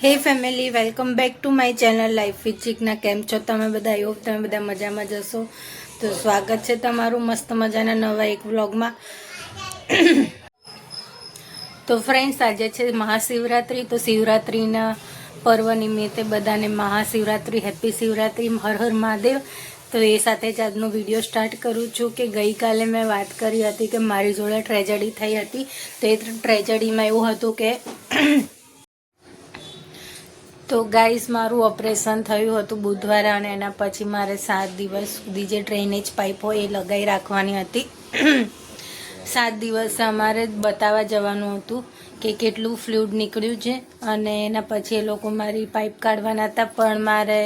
હે family, welcome back to my channel life with Chikna. કેમ છો તમે બધા? આઈ હોપ તમે બધા મજામાં જશો. તો સ્વાગત છે તમારું મસ્ત મજાના નવા એક વ્લોગમાં. તો ફ્રેન્ડ્સ, આજે છે મહાશિવરાત્રિ. તો શિવરાત્રિના પર્વ નિમિત્તે બધાને મહાશિવરાત્રિ, હેપી શિવરાત્રિ, હર હર મહાદેવ. તો એ સાથે જ આજનો વિડીયો સ્ટાર્ટ કરું છું કે ગઈકાલે મેં વાત કરી હતી કે મારી જોડે ટ્રેજેડી થઈ હતી. તો એ ટ્રેજેડીમાં એવું હતું કે તો ગાઈસ, મારું ઓપરેશન થયું હતું બુધવારે, અને એના પછી મારે 7 દિવસ સુધી જે ડ્રેનેજ પાઇપ હોય એ લગાવી રાખવાની હતી. 7 દિવસે અમારે બતાવવા જવાનું હતું કે કેટલું ફ્લુઇડ નીકળ્યું છે, અને એના પછી એ લોકો મારી પાઇપ કાઢવાના હતા. પણ મારે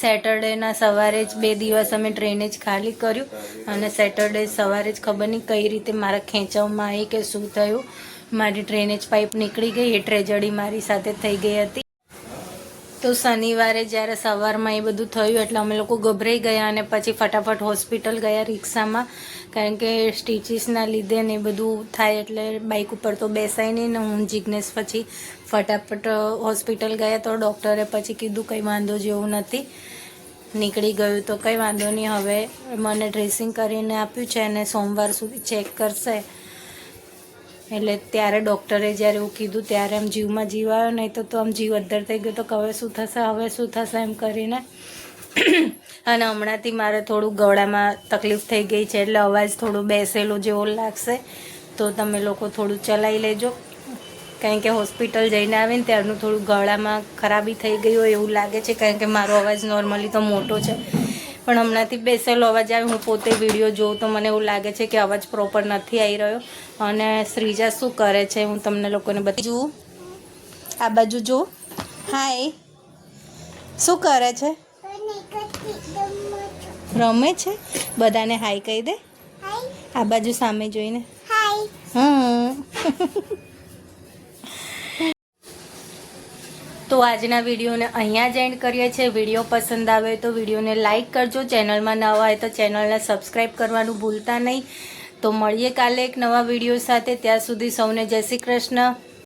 સેટરડેના સવારે જ 2 દિવસ અમે ડ્રેનેજ ખાલી કર્યું, અને સેટરડે સવારે જ ખબર નહીં કઈ રીતે મારા ખેંચાવમાં આવી કે શું થયું, મારી ડ્રેનેજ પાઇપ નીકળી ગઈ. એ ટ્રેજેડી મારી સાથે થઈ ગઈ હતી. તો શનિવારે જ્યારે સવારમાં એ બધું થયું એટલે અમે લોકો ગભરાઈ ગયા, અને પછી ફટાફટ હોસ્પિટલ ગયા રિક્ષામાં, કારણ કે સ્ટીચીસના લીધે ને એ બધું થાય એટલે બાઇક ઉપર તો બેસાય નહીં ને. હું જિગ્નેશ પછી ફટાફટ હોસ્પિટલ ગયા. તો ડૉક્ટરે પછી કીધું કંઈ વાંધો જેવું નથી, નીકળી ગયું તો કંઈ વાંધો નહીં. હવે મને ડ્રેસિંગ કરીને આપ્યું છે અને સોમવાર સુધી ચેક કરશે. એટલે ત્યારે ડૉક્ટરે જ્યારે એવું કીધું ત્યારે આમ જીવમાં જીવ આવ્યો, નહીં તો આમ જીવ અદ્ધર થઈ ગયો. તો હવે શું થશે એમ કરીને. અને હમણાંથી મારે થોડું ગળામાં તકલીફ થઈ ગઈ છે, એટલે અવાજ થોડો બેસેલો જેવો લાગશે. તો તમે લોકો થોડું ચલાવી લેજો, કારણ કે હોસ્પિટલ જઈને આવીને ત્યારનું થોડું ગળામાં ખરાબી થઈ ગઈ હોય એવું લાગે છે, કારણ કે મારો અવાજ નોર્મલી તો મોટો છે, પણ હમણાંથી બેસેલો અવાજ આવે. હું પોતે વિડીયો જોઉં તો મને એવું લાગે છે કે અવાજ પ્રોપર નથી આવી રહ્યો. અને શ્રીજા શું કરે છે હું તમને લોકોને બતાવું. આ બાજુ જો. હાય, શું કરે છે? રમે છે. બધાને હાય કહી દે. આ બાજુ સામે જોઈને. તો આજના વિડીયોને અહીંયા જ એન્ડ કરીએ છીએ. વિડીયો પસંદ આવે તો વિડીયોને લાઇક કરજો. ચેનલમાં નવા હોય તો ચેનલને સબસ્ક્રાઈબ કરવાનું ભૂલતા નહીં. તો મળીએ કાલે એક નવા વિડીયો સાથે. ત્યાં સુધી સૌને જય શ્રી કૃષ્ણ.